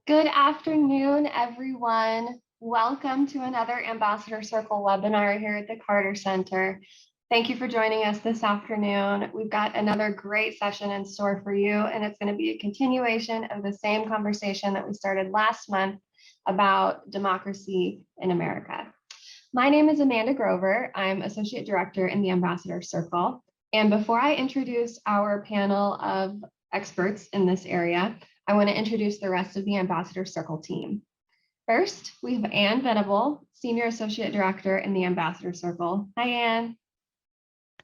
Good afternoon, everyone. Welcome to another Ambassador Circle webinar here at the Carter Center. Thank you for joining us this afternoon. We've got another great session in store for you, and it's going to be a continuation of the same conversation that we started last month about democracy in America. My name is Amanda Grover. I'm Associate Director in the Ambassador Circle. And before I introduce our panel of experts in this area, I want to introduce the rest of the Ambassador Circle team. First, we have Anne Venable, Senior Associate Director in the Ambassador Circle. Hi, Anne.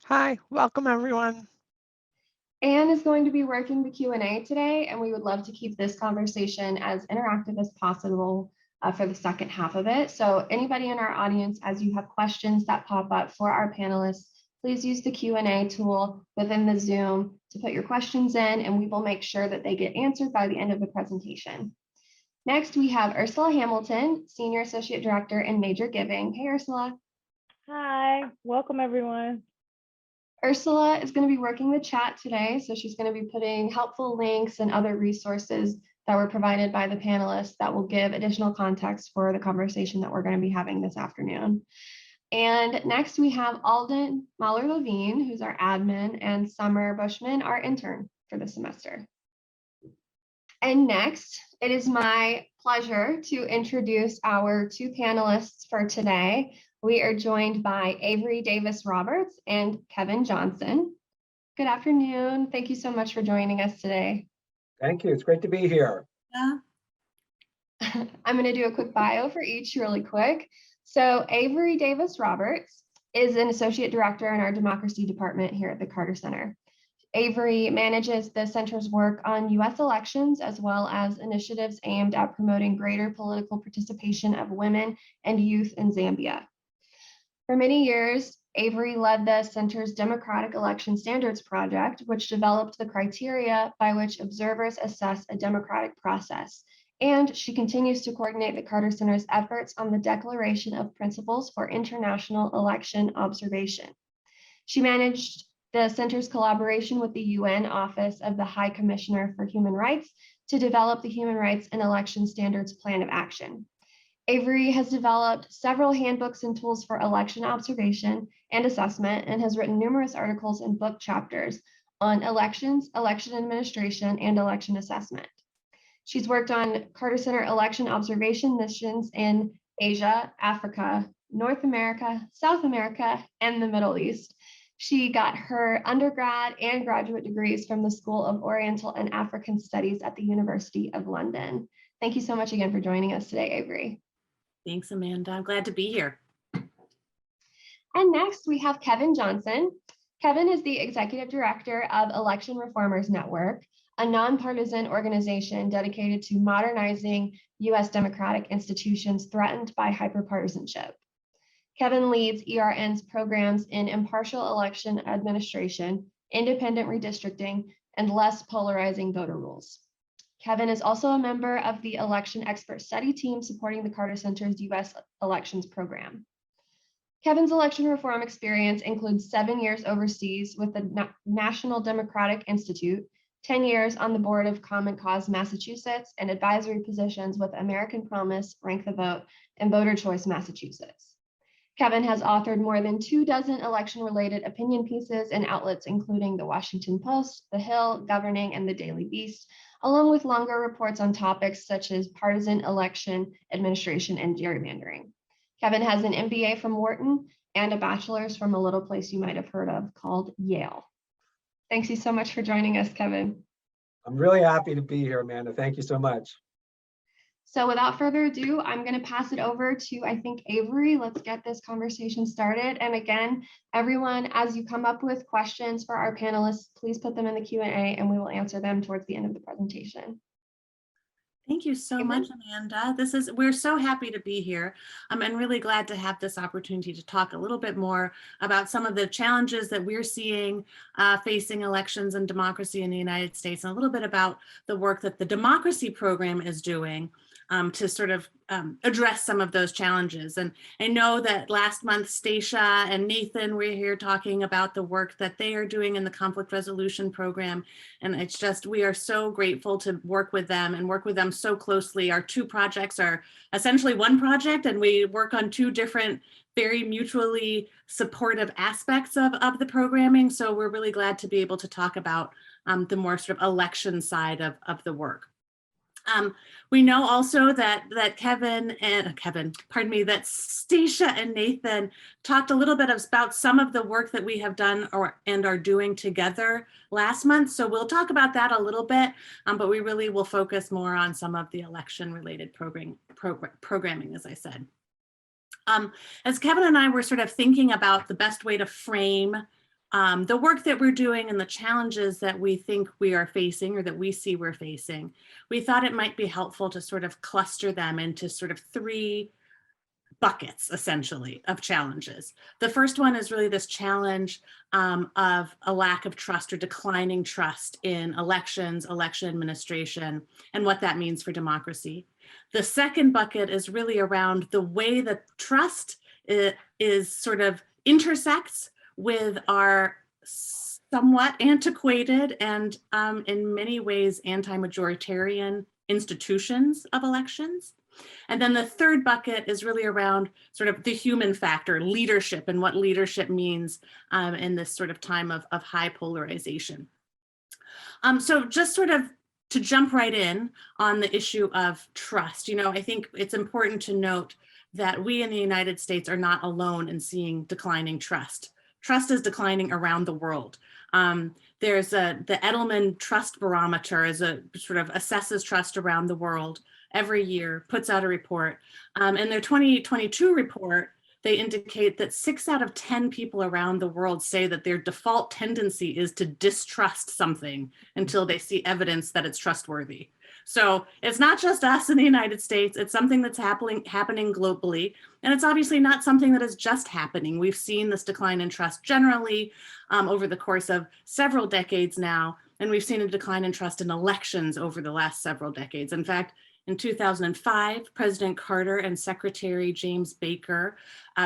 Hi, welcome everyone. Anne is going to be working the Q&A today, and we would love to keep this conversation as interactive as possible for the second half of it. So anybody in our audience, as you have questions that pop up for our panelists, please use the Q&A tool within the Zoom to put your questions in, and we will make sure that they get answered by the end of the presentation. Next, we have Ursula Hamilton, Senior Associate Director in Major Giving. Hey, Ursula. Hi, welcome everyone. Ursula is going to be working the chat today, so she's going to be putting helpful links and other resources that were provided by the panelists that will give additional context for the conversation that we're going to be having this afternoon. And next we have Alden Mahler-Levine, who's our admin, and Summer Bushman, our intern for the semester. And next, it is my pleasure to introduce our two panelists for today. We are joined by Avery Davis-Roberts and Kevin Johnson. Good afternoon. Thank you so much for joining us today. Thank you. It's great to be here. Yeah. I'm going to do a quick bio for each really quick. So Avery Davis-Roberts is an associate director in our democracy department here at the Carter Center. Avery manages the center's work on U.S. elections, as well as initiatives aimed at promoting greater political participation of women and youth in Zambia. For many years, Avery led the center's Democratic Election Standards Project, which developed the criteria by which observers assess a democratic process. And she continues to coordinate the Carter Center's efforts on the Declaration of Principles for International Election Observation. She managed the center's collaboration with the UN Office of the High Commissioner for Human Rights to develop the Human Rights and Election Standards Plan of Action. Avery has developed several handbooks and tools for election observation and assessment, and has written numerous articles and book chapters on elections, election administration, and election assessment. She's worked on Carter Center election observation missions in Asia, Africa, North America, South America, and the Middle East. She got her undergrad and graduate degrees from the School of Oriental and African Studies at the University of London. Thank you so much again for joining us today, Avery. Thanks, Amanda. I'm glad to be here. And next we have Kevin Johnson. Kevin is the Executive Director of Election Reformers Network, a nonpartisan organization dedicated to modernizing U.S. democratic institutions threatened by hyperpartisanship. Kevin leads ERN's programs in impartial election administration, independent redistricting, and less polarizing voter rules. Kevin is also a member of the Election Expert Study Team supporting the Carter Center's U.S. elections program. Kevin's election reform experience includes 7 years overseas with the National Democratic Institute, 10 years on the board of Common Cause Massachusetts, and advisory positions with American Promise, Rank the Vote, and Voter Choice Massachusetts. Kevin has authored more than 24 election-related opinion pieces in outlets including The Washington Post, The Hill, Governing, and The Daily Beast, along with longer reports on topics such as partisan election administration and gerrymandering. Kevin has an MBA from Wharton and a bachelor's from a little place you might have heard of called Yale. Thanks you so much for joining us, Kevin. I'm really happy to be here, Amanda. Thank you so much. So without further ado, I'm going to pass it over to, I think, Avery. Let's get this conversation started. And again, everyone, as you come up with questions for our panelists, please put them in the Q&A and we will answer them towards the end of the presentation. Thank you so much, Amanda. We're so happy to be here. I'm really glad to have this opportunity to talk a little bit more about some of the challenges that we're seeing facing elections and democracy in the United States, and a little bit about the work that the Democracy Program is doing to sort of address some of those challenges. And I know that last month, Stacia and Nathan were here talking about the work that they are doing in the conflict resolution program. And it's just, we are so grateful to work with them and work with them so closely. Our two projects are essentially one project, and we work on two different, very mutually supportive aspects of the programming. So we're really glad to be able to talk about the more sort of election side of the work. We know also that that Stacia and Nathan talked a little bit about some of the work that we have done and are doing together last month. So we'll talk about that a little bit, but we really will focus more on some of the election-related programming, as I said. As Kevin and I were sort of thinking about the best way to frame the work that we're doing and the challenges that we think we are facing or that we see we're facing, we thought it might be helpful to sort of cluster them into sort of three buckets, essentially, of challenges. The first one is really this challenge of a lack of trust or declining trust in elections, election administration, and what that means for democracy. The second bucket is really around the way that trust is sort of intersects with our somewhat antiquated and in many ways anti-majoritarian institutions of elections. And then the third bucket is really around sort of the human factor, leadership, and what leadership means in this sort of time of high polarization. So just sort of to jump right in on the issue of trust, I think it's important to note that we in the United States are not alone in seeing declining trust. Trust is declining around the world. There's the Edelman Trust Barometer is a sort of assesses trust around the world every year, puts out a report. In their 2022 report, they indicate that 6 out of 10 people around the world say that their default tendency is to distrust something until they see evidence that it's trustworthy. So it's not just us in the United States, it's something that's happening globally. And it's obviously not something that is just happening. We've seen this decline in trust generally over the course of several decades now. And we've seen a decline in trust in elections over the last several decades. In fact, in 2005, President Carter and Secretary James Baker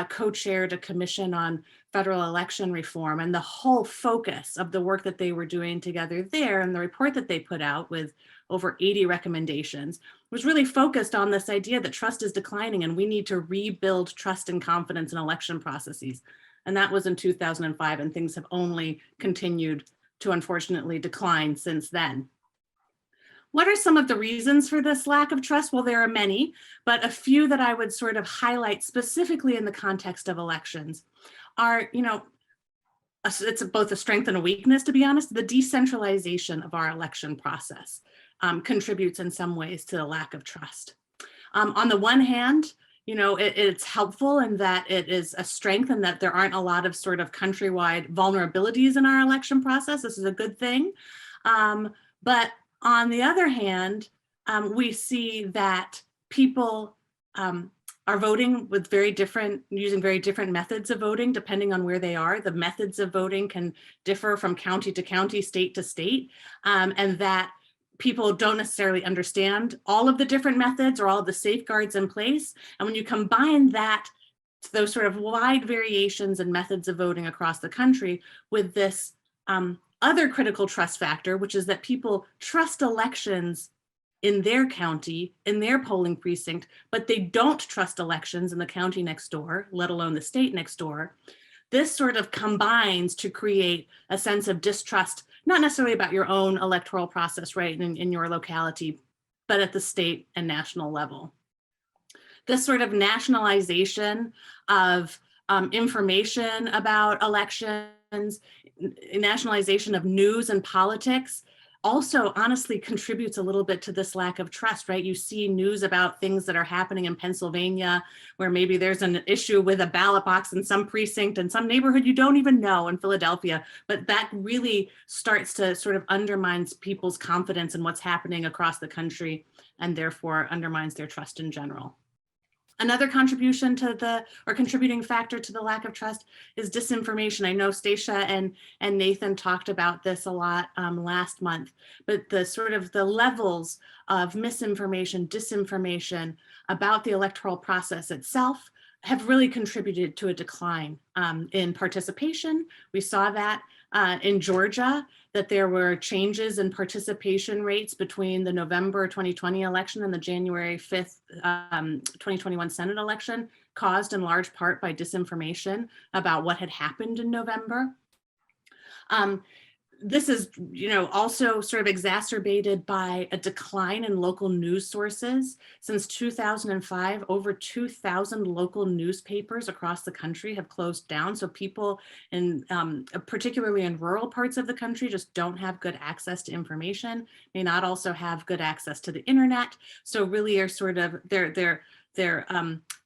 co-chaired a commission on federal election reform. And the whole focus of the work that they were doing together there and the report that they put out with over 80 recommendations was really focused on this idea that trust is declining and we need to rebuild trust and confidence in election processes. And that was in 2005, and things have only continued to unfortunately decline since then. What are some of the reasons for this lack of trust? Well, there are many, but a few that I would sort of highlight specifically in the context of elections are, it's both a strength and a weakness, to be honest. The decentralization of our election process contributes in some ways to the lack of trust. On the one hand, it's helpful in that it is a strength and that there aren't a lot of sort of countrywide vulnerabilities in our election process. This is a good thing. But on the other hand, we see that people are voting with using very different methods of voting depending on where they are. The methods of voting can differ from county to county, state to state, and that people don't necessarily understand all of the different methods or all of the safeguards in place. And when you combine those sort of wide variations in methods of voting across the country with this other critical trust factor, which is that people trust elections in their county, in their polling precinct, but they don't trust elections in the county next door, let alone the state next door. This sort of combines to create a sense of distrust, not necessarily about your own electoral process, right, in your locality, but at the state and national level. This sort of nationalization of information about elections, nationalization of news and politics also honestly contributes a little bit to this lack of trust, right? You see news about things that are happening in Pennsylvania where maybe there's an issue with a ballot box in some precinct in some neighborhood you don't even know in Philadelphia, but that really starts to sort of undermines people's confidence in what's happening across the country and therefore undermines their trust in general. Another contribution to contributing factor to the lack of trust is disinformation. I know Stacia and Nathan talked about this a lot last month, but the sort of the levels of misinformation, disinformation about the electoral process itself have really contributed to a decline in participation. We saw that in Georgia, that there were changes in participation rates between the November 2020 election and the January 5th, 2021 Senate election, caused in large part by disinformation about what had happened in November. This is, also sort of exacerbated by a decline in local news sources. Since 2005, over 2,000 local newspapers across the country have closed down. So people in, particularly in rural parts of the country, just don't have good access to information, may not also have good access to the internet. So really are sort of, their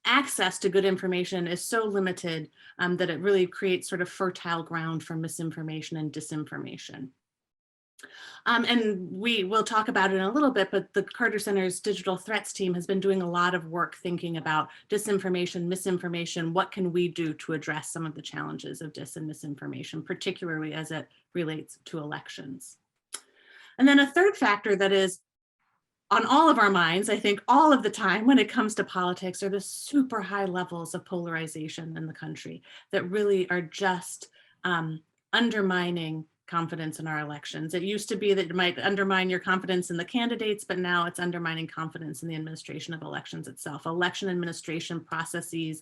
access to good information is so limited that it really creates sort of fertile ground for misinformation and disinformation. And we will talk about it in a little bit, but the Carter Center's digital threats team has been doing a lot of work thinking about disinformation, misinformation, what can we do to address some of the challenges of dis and misinformation, particularly as it relates to elections. And then a third factor that is on all of our minds, I think all of the time when it comes to politics, are the super high levels of polarization in the country that really are just undermining confidence in our elections. It used to be that it might undermine your confidence in the candidates, but now it's undermining confidence in the administration of elections itself. Election administration processes,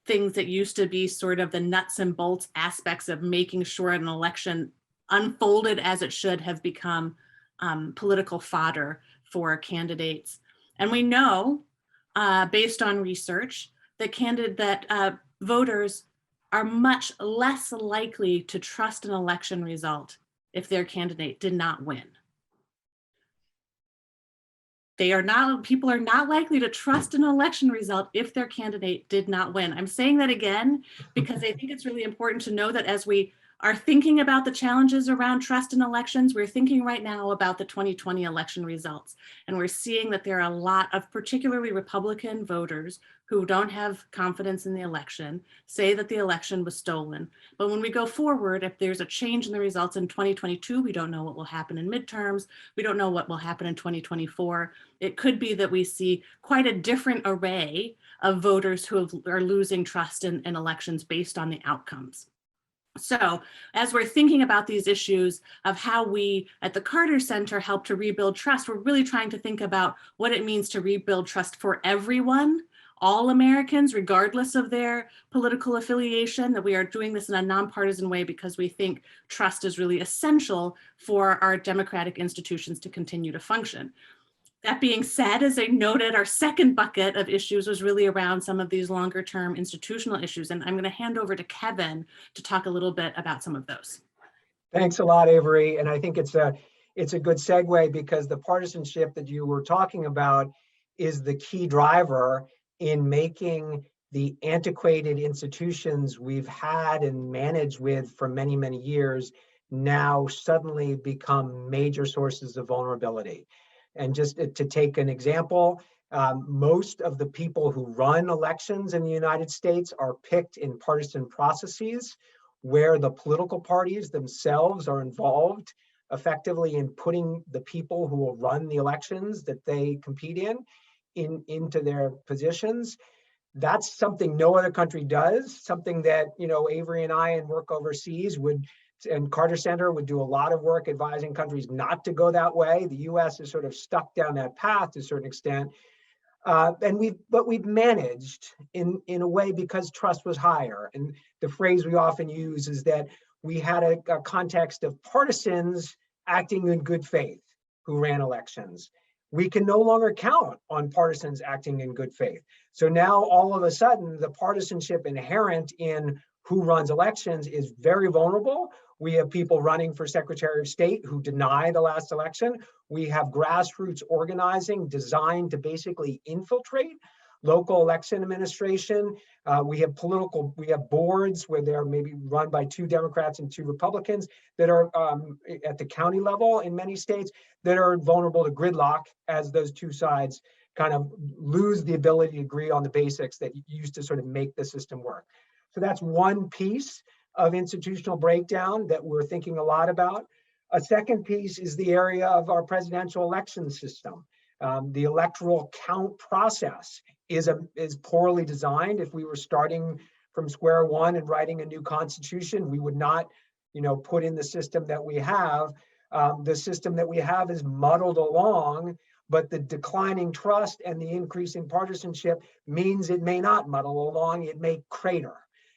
things that used to be sort of the nuts and bolts aspects of making sure an election unfolded as it should, have become political fodder for candidates. And we know, based on research, that voters are much less likely to trust an election result if their candidate did not win. People are not likely to trust an election result if their candidate did not win. I'm saying that again because I think it's really important to know that as we are thinking about the challenges around trust in elections, we're thinking right now about the 2020 election results. And we're seeing that there are a lot of particularly Republican voters who don't have confidence in the election, say that the election was stolen. But when we go forward, if there's a change in the results in 2022, we don't know what will happen in midterms. We don't know what will happen in 2024. It could be that we see quite a different array of voters who are losing trust in elections based on the outcomes. So as we're thinking about these issues of how we at the Carter Center help to rebuild trust, we're really trying to think about what it means to rebuild trust for everyone, all Americans, regardless of their political affiliation, that we are doing this in a nonpartisan way because we think trust is really essential for our democratic institutions to continue to function. That being said, as I noted, our second bucket of issues was really around some of these longer term institutional issues. And I'm going to hand over to Kevin to talk a little bit about some of those. Thanks a lot, Avery. And I think it's a good segue because the partisanship that you were talking about is the key driver in making the antiquated institutions we've had and managed with for many, many years now suddenly become major sources of vulnerability. And just to take an example, most of the people who run elections in the United States are picked in partisan processes where the political parties themselves are involved effectively in putting the people who will run the elections that they compete into their positions. That's something no other country does, something that, Avery and I in work overseas and Carter Center would do a lot of work advising countries not to go that way. The US is sort of stuck down that path to a certain extent. But we've managed in a way because trust was higher. And the phrase we often use is that we had a context of partisans acting in good faith who ran elections. We can no longer count on partisans acting in good faith. So now all of a sudden, the partisanship inherent in who runs elections is very vulnerable. We have people running for Secretary of State who deny the last election. We have grassroots organizing designed to basically infiltrate local election administration. We have boards where they're maybe run by 2 Democrats and 2 Republicans that are at the county level in many states that are vulnerable to gridlock as those 2 sides kind of lose the ability to agree on the basics that used to sort of make the system work. So that's one piece of institutional breakdown that we're thinking a lot about. A second piece is the area of our presidential election system. The electoral count process is poorly designed. If we were starting from square one and writing a new constitution, we would not put in the system that we have. The system that we have is muddled along, but the declining trust and the increasing partisanship means it may not muddle along, it may crater.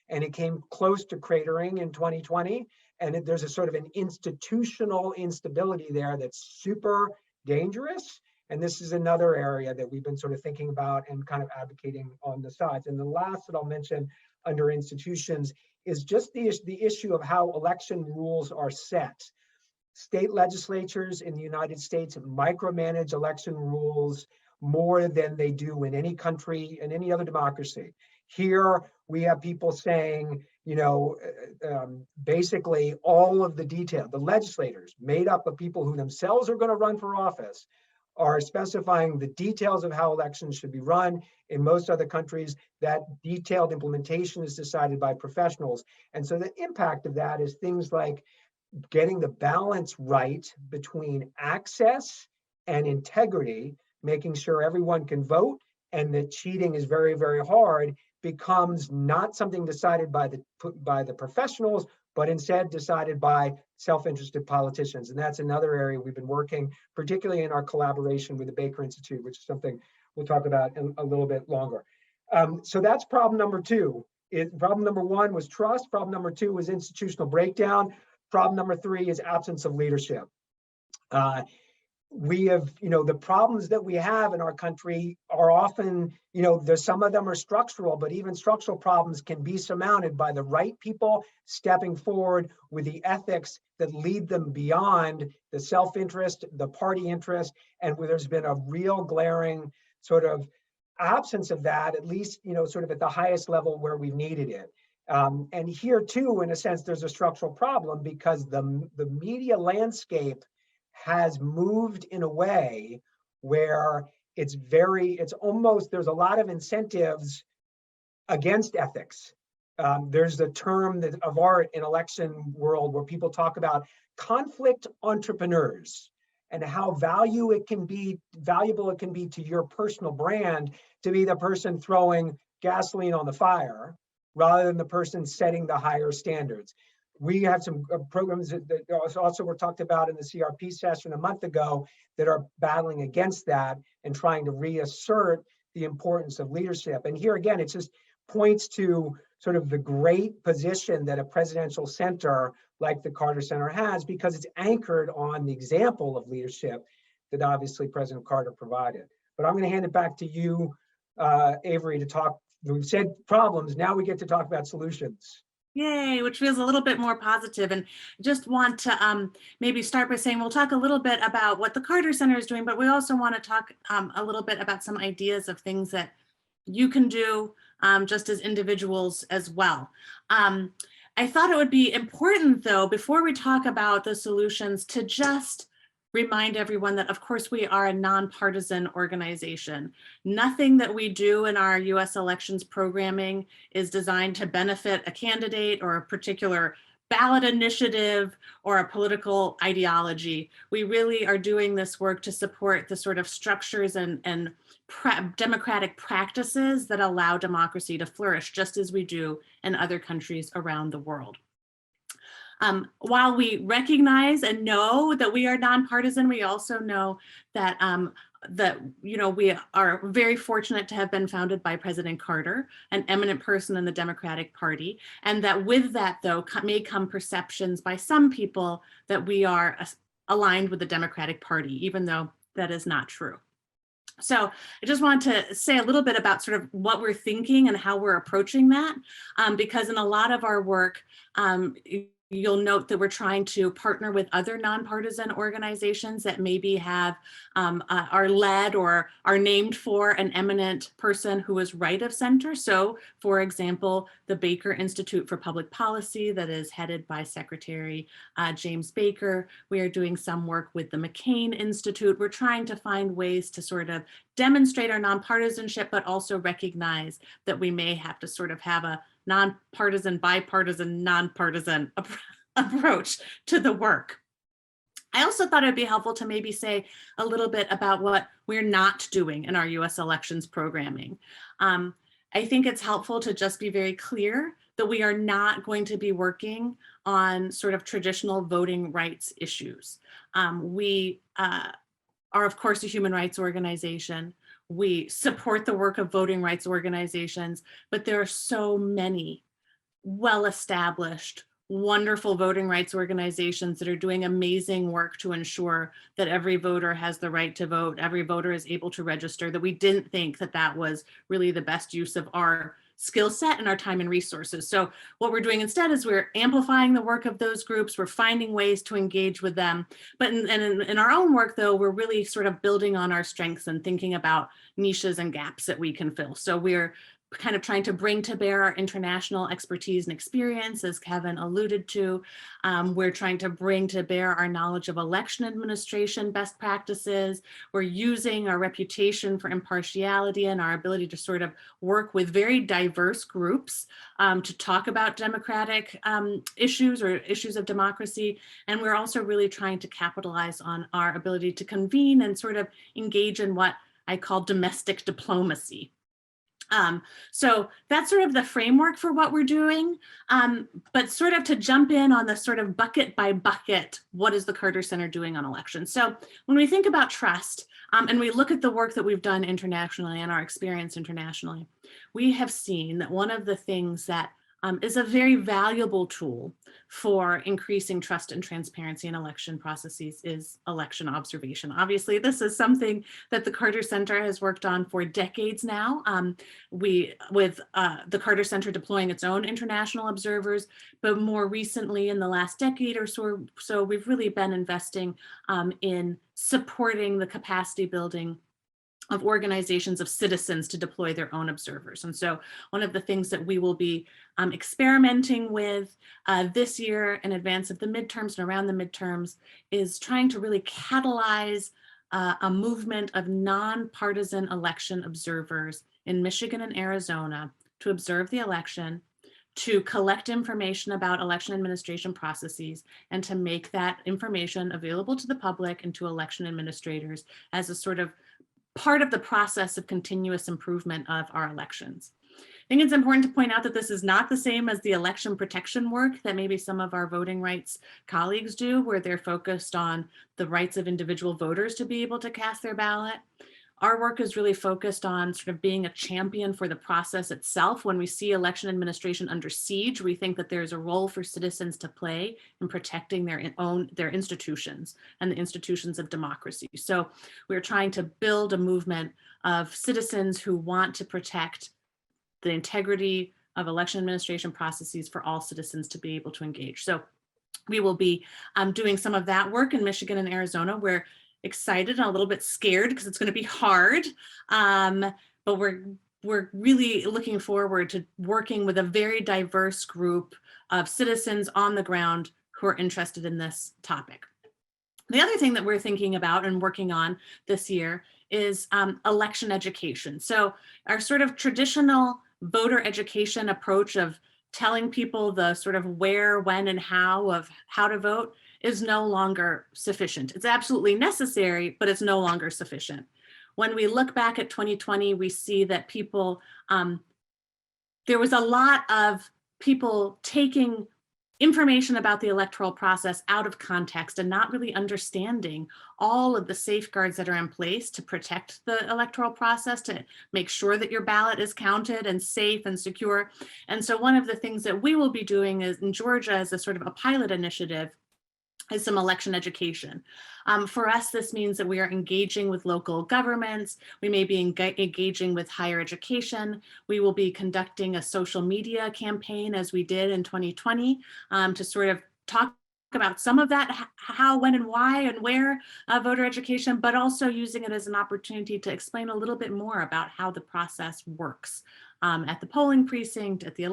And it came close to cratering in 2020. And there's a sort of an institutional instability there that's super dangerous. And this is another area that we've been sort of thinking about and kind of advocating on the sides. And the last that I'll mention under institutions is just the issue of how election rules are set. State legislatures in the United States micromanage election rules more than they do in any country, in any other democracy. Here, we have people saying, basically all of the detail, the legislators made up of people who themselves are going to run for office are specifying the details of how elections should be run. In most other countries, that detailed implementation is decided by professionals. And so the impact of that is things like getting the balance right between access and integrity, making sure everyone can vote and that cheating is very, very hard, becomes not something decided by the professionals, but instead decided by self-interested politicians. And that's another area we've been working, particularly in our collaboration with the Baker Institute, which is something we'll talk about in a little bit longer. So that's problem number two. Problem number one was trust. Problem number two was institutional breakdown. Problem number three is absence of leadership. We have, the problems that we have in our country are often, there's some of them are structural, but even structural problems can be surmounted by the right people stepping forward with the ethics that lead them beyond the self-interest, the party interest, and where there's been a real glaring sort of absence of that, at least, sort of at the highest level where we've needed it. And here too, in a sense, there's a structural problem because the media landscape has moved in a way where there's a lot of incentives against ethics. There's a term of art in election world where people talk about conflict entrepreneurs and how valuable it can be to your personal brand to be the person throwing gasoline on the fire rather than the person setting the higher standards. We have some programs that also were talked about in the CRP session a month ago that are battling against that and trying to reassert the importance of leadership. And here again, it just points to sort of the great position that a presidential center like the Carter Center has, because it's anchored on the example of leadership that obviously President Carter provided. But I'm going to hand it back to you, Avery, to talk. We've said problems, now we get to talk about solutions. Yay, which feels a little bit more positive. And just want to maybe start by saying we'll talk a little bit about what the Carter Center is doing, but we also want to talk a little bit about some ideas of things that you can do just as individuals as well. I thought it would be important, though, before we talk about the solutions, to just remind everyone that, of course, we are a nonpartisan organization. Nothing that we do in our US elections programming is designed to benefit a candidate or a particular ballot initiative or a political ideology. We really are doing this work to support the sort of structures and democratic practices that allow democracy to flourish, just as we do in other countries around the world. While we recognize and know that we are nonpartisan, we also know that we are very fortunate to have been founded by President Carter, an eminent person in the Democratic Party, and that with that, though, may come perceptions by some people that we are aligned with the Democratic Party, even though that is not true. So I just want to say a little bit about sort of what we're thinking and how we're approaching that, because in a lot of our work, you'll note that we're trying to partner with other nonpartisan organizations that maybe have are led or are named for an eminent person who is right of center. So, for example, the Baker Institute for Public Policy that is headed by Secretary James Baker. We are doing some work with the McCain Institute. We're trying to find ways to sort of demonstrate our nonpartisanship, but also recognize that we may have to sort of have a nonpartisan, bipartisan, nonpartisan approach to the work. I also thought it'd be helpful to maybe say a little bit about what we're not doing in our US elections programming. I think it's helpful to just be very clear that we are not going to be working on sort of traditional voting rights issues. We are, of course, a human rights organization. We support the work of voting rights organizations, but there are so many well-established, wonderful voting rights organizations that are doing amazing work to ensure that every voter has the right to vote, every voter is able to register, that we didn't think that that was really the best use of our skill set and our time and resources. So what we're doing instead is we're amplifying the work of those groups, we're finding ways to engage with them. But in our own work, though, we're really sort of building on our strengths and thinking about niches and gaps that we can fill. So we're kind of trying to bring to bear our international expertise and experience, as Kevin alluded to. We're trying to bring to bear our knowledge of election administration best practices. We're using our reputation for impartiality and our ability to sort of work with very diverse groups to talk about democratic issues or issues of democracy. And we're also really trying to capitalize on our ability to convene and sort of engage in what I call domestic diplomacy. So that's sort of the framework for what we're doing, but sort of to jump in on the sort of bucket by bucket, what is the Carter Center doing on elections? So when we think about trust and we look at the work that we've done internationally and our experience internationally, we have seen that one of the things that is a very valuable tool for increasing trust and transparency in election processes is election observation. Obviously, this is something that the Carter Center has worked on for decades now. With the Carter Center deploying its own international observers, but more recently in the last decade or so we've really been investing in supporting the capacity building of organizations of citizens to deploy their own observers. And so one of the things that we will be experimenting with this year in advance of the midterms and around the midterms is trying to really catalyze a movement of nonpartisan election observers in Michigan and Arizona to observe the election, to collect information about election administration processes, and to make that information available to the public and to election administrators as a sort of part of the process of continuous improvement of our elections. I think it's important to point out that this is not the same as the election protection work that maybe some of our voting rights colleagues do, where they're focused on the rights of individual voters to be able to cast their ballot. Our work is really focused on sort of being a champion for the process itself. When we see election administration under siege, we think that there's a role for citizens to play in protecting their institutions and the institutions of democracy. So we're trying to build a movement of citizens who want to protect the integrity of election administration processes for all citizens to be able to engage. So we will be doing some of that work in Michigan and Arizona. We're excited and a little bit scared because it's going to be hard, but we're really looking forward to working with a very diverse group of citizens on the ground who are interested in this topic. The other thing that we're thinking about and working on this year is election education. So our sort of traditional voter education approach of telling people the sort of where, when, and how of how to vote is no longer sufficient. It's absolutely necessary, but it's no longer sufficient. When we look back at 2020, we see that people, there was a lot of people taking information about the electoral process out of context and not really understanding all of the safeguards that are in place to protect the electoral process, to make sure that your ballot is counted and safe and secure. And so one of the things that we will be doing is in Georgia as a sort of a pilot initiative is some election education. For us, this means that we are engaging with local governments. We may be engaging with higher education. We will be conducting a social media campaign as we did in 2020 to sort of talk about some of that, how, when, and why, and where voter education, but also using it as an opportunity to explain a little bit more about how the process works at the polling precinct, at the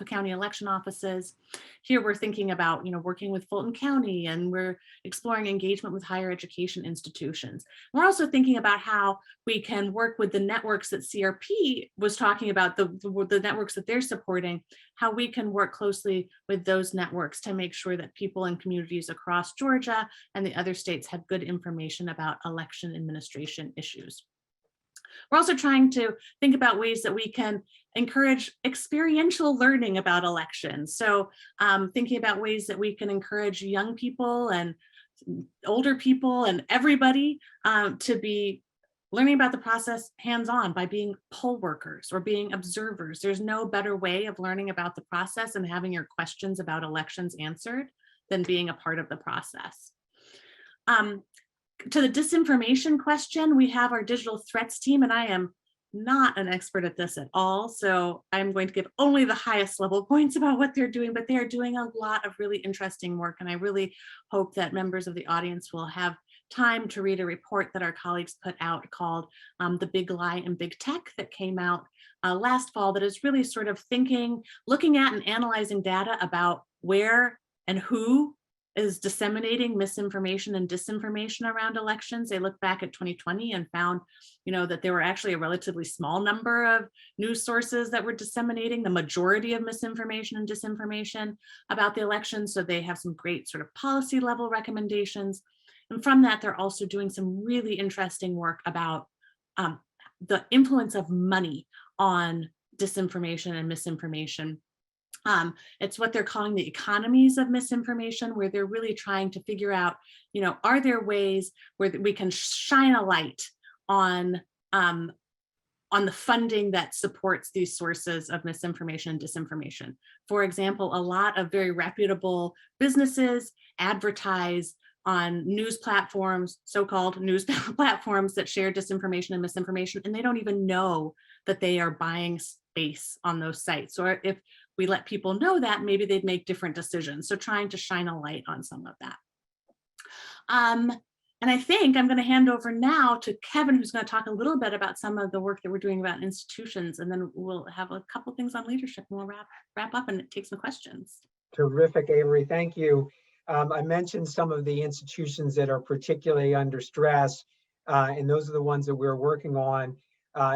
county election offices. Here we're thinking about, working with Fulton County, and we're exploring engagement with higher education institutions. We're also thinking about how we can work with the networks that CRP was talking about, the networks that they're supporting, how we can work closely with those networks to make sure that people in communities across Georgia and the other states have good information about election administration issues. We're also trying to think about ways that we can encourage experiential learning about elections. So thinking about ways that we can encourage young people and older people and everybody to be learning about the process hands-on by being poll workers or being observers. There's no better way of learning about the process and having your questions about elections answered than being a part of the process. To the disinformation question, we have our digital threats team, and I am not an expert at this at all. So I'm going to give only the highest level points about what they're doing, but they are doing a lot of really interesting work. And I really hope that members of the audience will have time to read a report that our colleagues put out called The Big Lie in Big Tech that came out last fall, that is really sort of looking at and analyzing data about where and who is disseminating misinformation and disinformation around elections. They looked back at 2020 and found, that there were actually a relatively small number of news sources that were disseminating the majority of misinformation and disinformation about the election. So they have some great sort of policy level recommendations. And from that, they're also doing some really interesting work about the influence of money on disinformation and misinformation. It's what they're calling the economies of misinformation, where they're really trying to figure out, are there ways where we can shine a light on the funding that supports these sources of misinformation and disinformation. For example, a lot of very reputable businesses advertise on news platforms, so-called news platforms that share disinformation and misinformation, and they don't even know that they are buying space on those sites. Or if we let people know that, maybe they'd make different decisions. So trying to shine a light on some of that. And I think I'm going to hand over now to Kevin, who's going to talk a little bit about some of the work that we're doing about institutions, and then we'll have a couple things on leadership, and we'll wrap up and take some questions. Terrific, Avery. Thank you. I mentioned some of the institutions that are particularly under stress, and those are the ones that we're working on.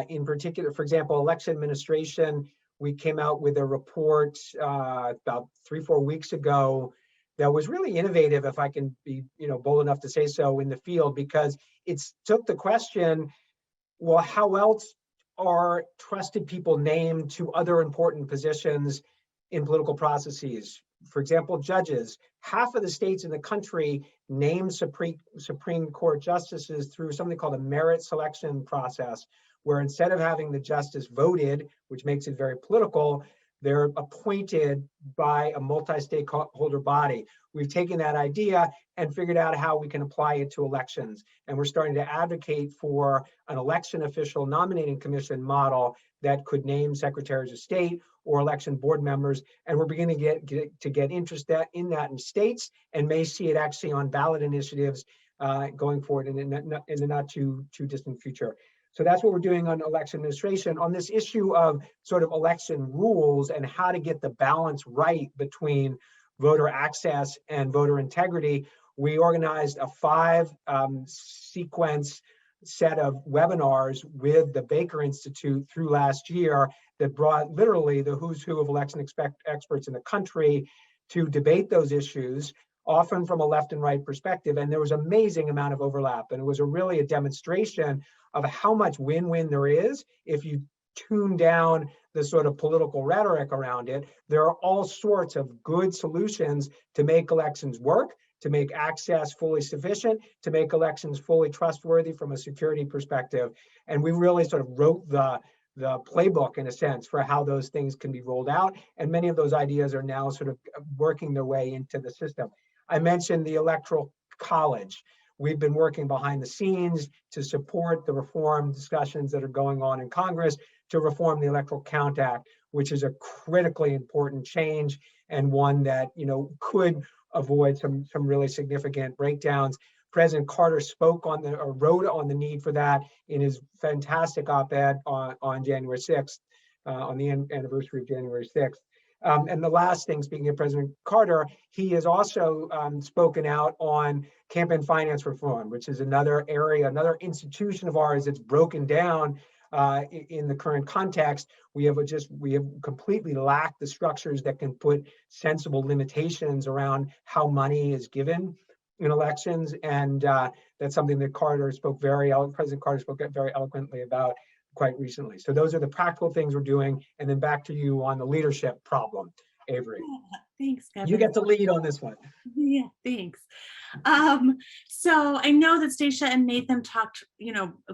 In particular, for example, election administration, we came out with a report about 3-4 weeks ago that was really innovative, if I can be bold enough to say so, in the field, because it took the question, well, how else are trusted people named to other important positions in political processes? For example, judges. Half of the states in the country name Supreme Court justices through something called a merit selection process, where instead of having the justice voted, which makes it very political, they're appointed by a multi-stakeholder body. We've taken that idea and figured out how we can apply it to elections. And we're starting to advocate for an election official nominating commission model that could name secretaries of state or election board members. And we're beginning to get interest in that in states, and may see it actually on ballot initiatives going forward in the not too distant future. So that's what we're doing on election administration. On this issue of sort of election rules and how to get the balance right between voter access and voter integrity, we organized a 5-sequence set of webinars with the Baker Institute through last year that brought literally the who's who of election experts in the country to debate those issues, often from a left and right perspective. And there was an amazing amount of overlap. And it was really a demonstration of how much win-win there is if you tune down the sort of political rhetoric around it. There are all sorts of good solutions to make elections work, to make access fully sufficient, to make elections fully trustworthy from a security perspective. And we really sort of wrote the playbook, in a sense, for how those things can be rolled out. And many of those ideas are now sort of working their way into the system. I mentioned the Electoral College. We've been working behind the scenes to support the reform discussions that are going on in Congress to reform the Electoral Count Act, which is a critically important change, and one that could avoid some really significant breakdowns. President Carter spoke on wrote on the need for that in his fantastic op-ed on January 6th, on the anniversary of January 6th. And the last thing, speaking of President Carter, he has also spoken out on campaign finance reform, which is another area, another institution of ours that's broken down in the current context. We have completely lacked the structures that can put sensible limitations around how money is given in elections, and that's something that President Carter spoke very eloquently about quite recently. So those are the practical things we're doing. And then back to you on the leadership problem, Avery. Thanks, Kevin. You get to lead on this one. Yeah, thanks. So I know that Stacia and Nathan talked,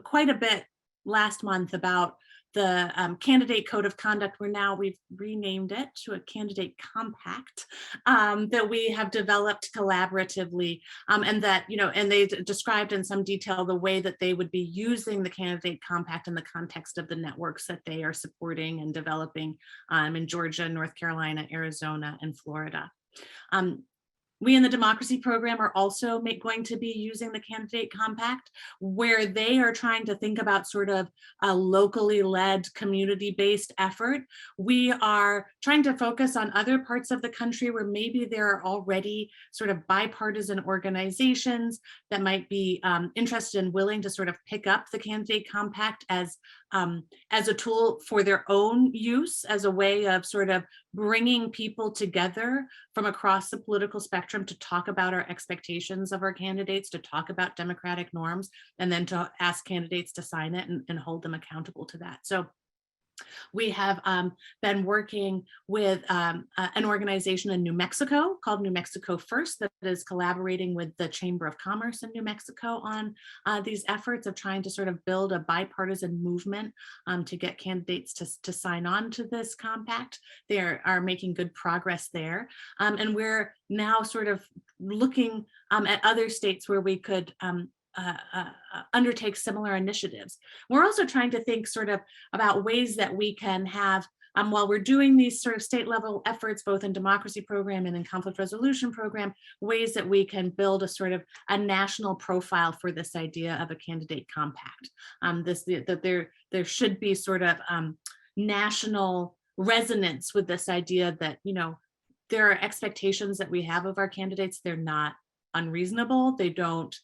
quite a bit last month about the candidate code of conduct. We've renamed it to a candidate compact that we have developed collaboratively, and that, and they described in some detail the way that they would be using the candidate compact in the context of the networks that they are supporting and developing in Georgia, North Carolina, Arizona, and Florida. We in the democracy program are also going to be using the candidate compact, where they are trying to think about sort of a locally led, community-based effort. We are trying to focus on other parts of the country where maybe there are already sort of bipartisan organizations that might be interested and willing to sort of pick up the candidate compact as a tool for their own use, as a way of sort of bringing people together from across the political spectrum to talk about our expectations of our candidates, to talk about democratic norms, and then to ask candidates to sign it and hold them accountable to that. So we have been working with an organization in New Mexico called New Mexico First that is collaborating with the Chamber of Commerce in New Mexico on these efforts of trying to sort of build a bipartisan movement to get candidates to sign on to this compact. They are making good progress there. And we're now sort of looking at other states where we could undertake similar initiatives. We're also trying to think sort of about ways that we can have, while we're doing these sort of state level efforts, both in democracy program and in conflict resolution program, ways that we can build a sort of a national profile for this idea of a candidate compact. That there should be sort of national resonance with this idea that, there are expectations that we have of our candidates. They're not unreasonable. They don't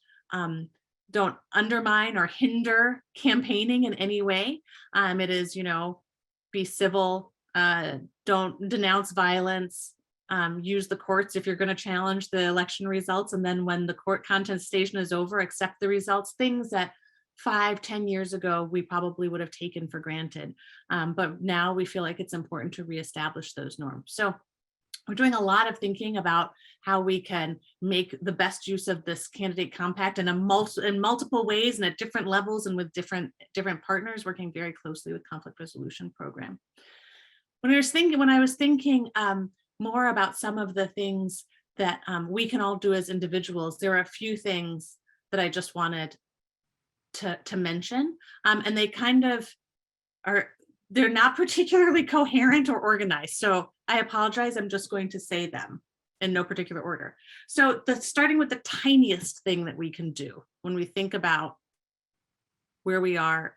undermine or hinder campaigning in any way. It is, be civil, don't denounce violence, use the courts if you're going to challenge the election results, and then when the court contestation is over, accept the results, things that 5-10 years ago we probably would have taken for granted. But now we feel like it's important to reestablish those norms. So we're doing a lot of thinking about how we can make the best use of this candidate compact in multiple ways and at different levels and with different partners, working very closely with conflict resolution program. When I was thinking more about some of the things that we can all do as individuals, there are a few things that I just wanted to mention, and they kind of they're not particularly coherent or organized. So I apologize, I'm just going to say them in no particular order. So starting with the tiniest thing that we can do when we think about where we are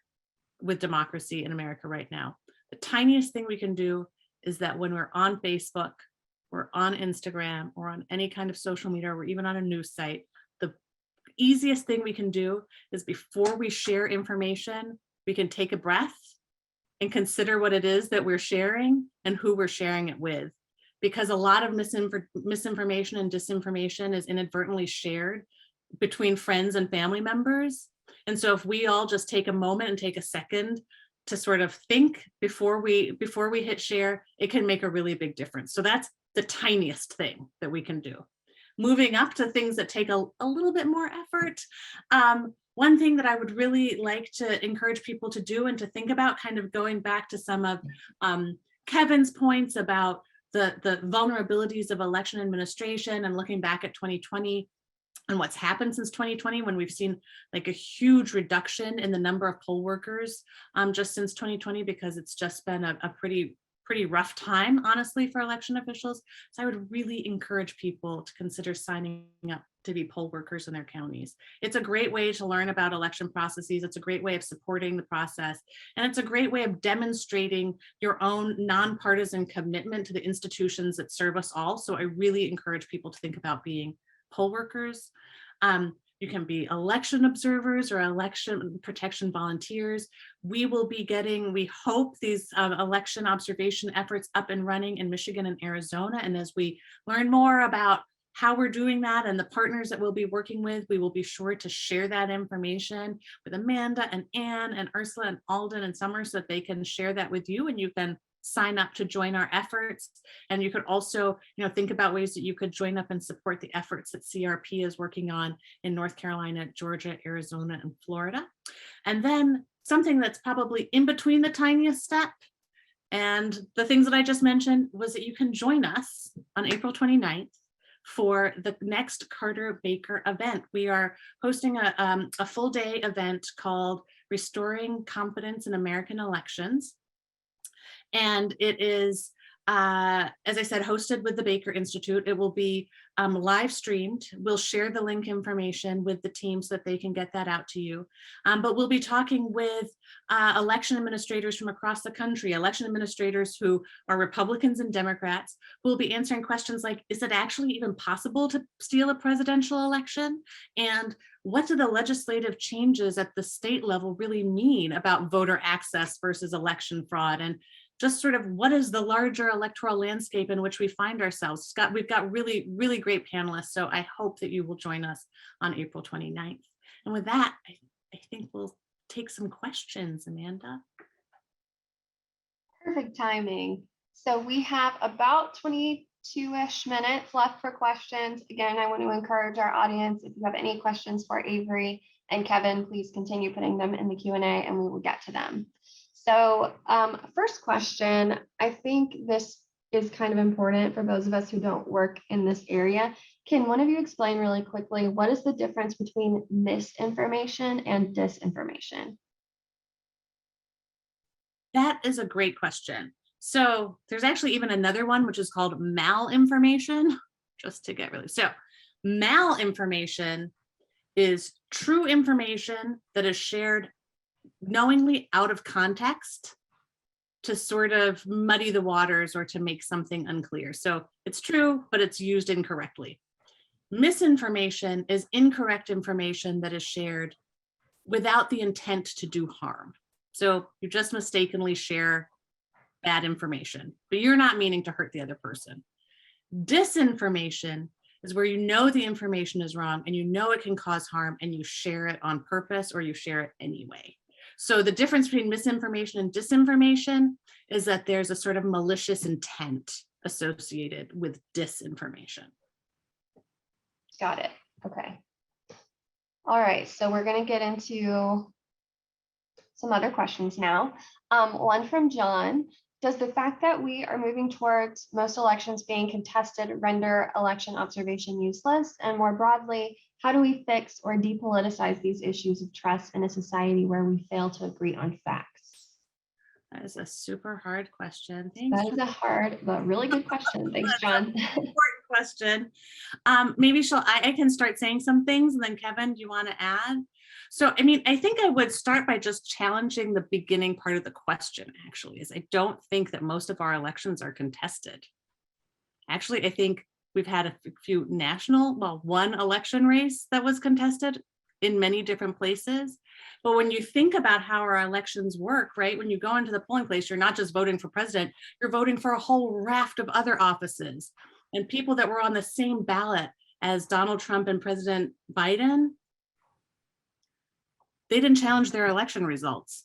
with democracy in America right now. The tiniest thing we can do is that when we're on Facebook, we're on Instagram, or on any kind of social media, or even on a news site, the easiest thing we can do is before we share information, we can take a breath and consider what it is that we're sharing and who we're sharing it with. Because a lot of misinformation and disinformation is inadvertently shared between friends and family members. And so if we all just take a moment and take a second to sort of think before we hit share, it can make a really big difference. So that's the tiniest thing that we can do. Moving up to things that take a little bit more effort. One thing that I would really like to encourage people to do and to think about, kind of going back to some of Kevin's points about the vulnerabilities of election administration and looking back at 2020 and what's happened since 2020, when we've seen like a huge reduction in the number of poll workers just since 2020, because it's just been a pretty rough time, honestly, for election officials. So I would really encourage people to consider signing up to be poll workers in their counties. It's a great way to learn about election processes. It's a great way of supporting the process. And it's a great way of demonstrating your own nonpartisan commitment to the institutions that serve us all. So I really encourage people to think about being poll workers. You can be election observers or election protection volunteers. We will be getting, we hope, these election observation efforts up and running in Michigan and Arizona. And as we learn more about how we're doing that and the partners that we'll be working with, we will be sure to share that information with Amanda and Anne and Ursula and Alden and Summer so that they can share that with you and you can sign up to join our efforts. And you could also, think about ways that you could join up and support the efforts that CRP is working on in North Carolina, Georgia, Arizona, and Florida. And then something that's probably in between the tiniest step and the things that I just mentioned was that you can join us on April 29th for the next Carter Baker event. We are hosting a full day event called Restoring Confidence in American Elections. And it is, as I said, hosted with the Baker Institute. It will be live streamed. We'll share the link information with the team so that they can get that out to you. But we'll be talking with election administrators from across the country, election administrators who are Republicans and Democrats, who will be answering questions like, is it actually even possible to steal a presidential election? And what do the legislative changes at the state level really mean about voter access versus election fraud? And just sort of what is the larger electoral landscape in which we find ourselves? We've got really, really great panelists. So I hope that you will join us on April 29th. And with that, I think we'll take some questions, Amanda. Perfect timing. So we have about 22-ish minutes left for questions. Again, I want to encourage our audience, if you have any questions for Avery and Kevin, please continue putting them in the Q&A and we will get to them. So first question, I think this is kind of important for those of us who don't work in this area. Can one of you explain really quickly, what is the difference between misinformation and disinformation? That is a great question. So there's actually even another one, which is called malinformation, just to get really, so malinformation is true information that is shared knowingly out of context to sort of muddy the waters or to make something unclear. So it's true, but it's used incorrectly. Misinformation is incorrect information that is shared without the intent to do harm. So you just mistakenly share bad information, but you're not meaning to hurt the other person. Disinformation is where you know the information is wrong and you know it can cause harm and you share it on purpose or you share it anyway. So the difference between misinformation and disinformation is that there's a sort of malicious intent associated with disinformation. Got it. Okay. All right. So we're going to get into some other questions now. One from John. Does the fact that we are moving towards most elections being contested render election observation useless? And more broadly, how do we fix or depoliticize these issues of trust in a society where we fail to agree on facts? That is a super hard question. Thanks. That is a hard but really good question. Thanks, John. Important question. Maybe I can start saying some things and then Kevin, do you want to add? So, I mean, I think I would start by just challenging the beginning part of the question, actually, is I don't think that most of our elections are contested. Actually, I think we've had a few one election race that was contested in many different places. But when you think about how our elections work, right, when you go into the polling place, you're not just voting for president, you're voting for a whole raft of other offices. And people that were on the same ballot as Donald Trump and President Biden, they didn't challenge their election results.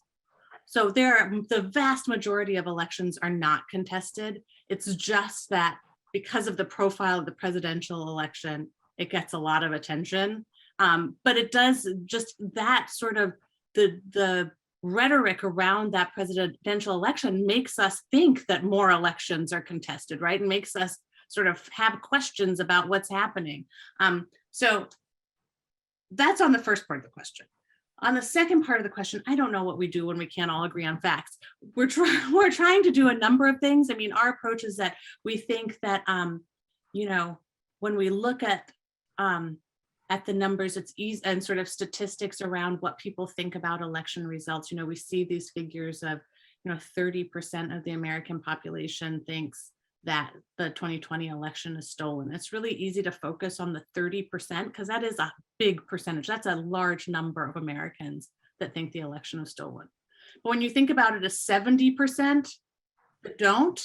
So the vast majority of elections are not contested. It's just that because of the profile of the presidential election, it gets a lot of attention. But it does just that sort of the rhetoric around that presidential election makes us think that more elections are contested, right? And makes us sort of have questions about what's happening. So that's on the first part of the question. On the second part of the question, I don't know what we do when we can't all agree on facts. We're trying to do a number of things. I mean, our approach is that we think that, when we look at the numbers, it's easy and sort of statistics around what people think about election results. We see these figures of, 30% of the American population thinks that the 2020 election is stolen. It's really easy to focus on the 30% because that is a big percentage. That's a large number of Americans that think the election was stolen. But when you think about it as 70% that don't,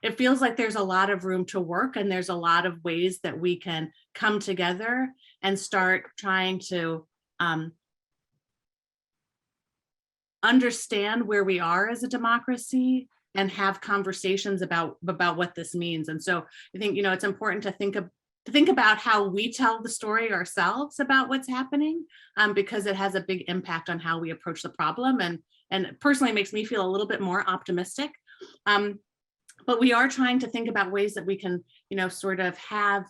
it feels like there's a lot of room to work, and there's a lot of ways that we can come together and start trying to understand where we are as a democracy and have conversations about what this means. And so I think, it's important to think about how we tell the story ourselves about what's happening, because it has a big impact on how we approach the problem, and personally makes me feel a little bit more optimistic. But we are trying to think about ways that we can, sort of have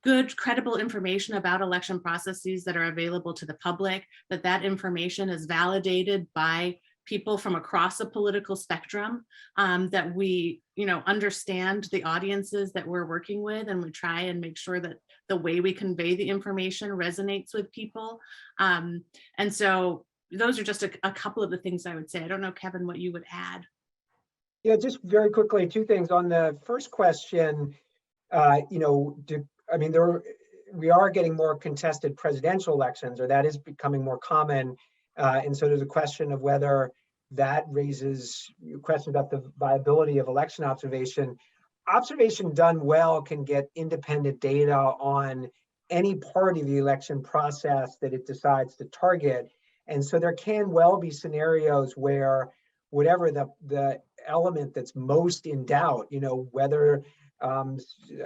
good, credible information about election processes that are available to the public, that information is validated by people from across the political spectrum, that we, understand the audiences that we're working with, and we try and make sure that the way we convey the information resonates with people. And so those are just a couple of the things I would say. I don't know, Kevin, what you would add. Yeah, just very quickly, two things. On the first question, we are getting more contested presidential elections, or that is becoming more common. And so there's a question of whether that raises questions about the viability of election observation. Observation done well can get independent data on any part of the election process that it decides to target. And so there can well be scenarios where whatever the element that's most in doubt, whether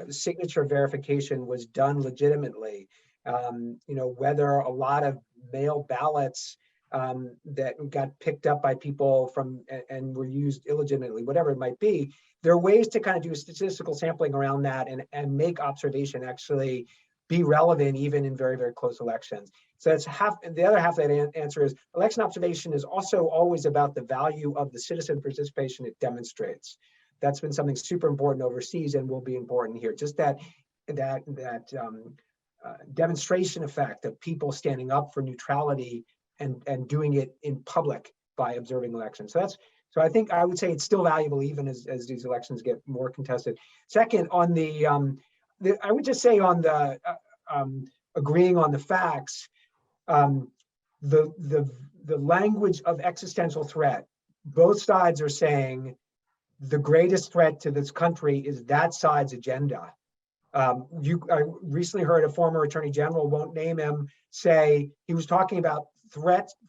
signature verification was done legitimately, whether a lot of mail ballots that got picked up by people and were used illegitimately, whatever it might be, there are ways to kind of do statistical sampling around that and make observation actually be relevant even in very, very close elections. So that's the other half of that answer is election observation is also always about the value of the citizen participation it demonstrates. That's been something super important overseas and will be important here. Just that demonstration effect of people standing up for neutrality and doing it in public by observing elections. So I think I would say it's still valuable even as these elections get more contested. Second, on I would just say on the agreeing on the facts, the language of existential threat, both sides are saying the greatest threat to this country is that side's agenda. I recently heard a former attorney general, won't name him, say he was talking about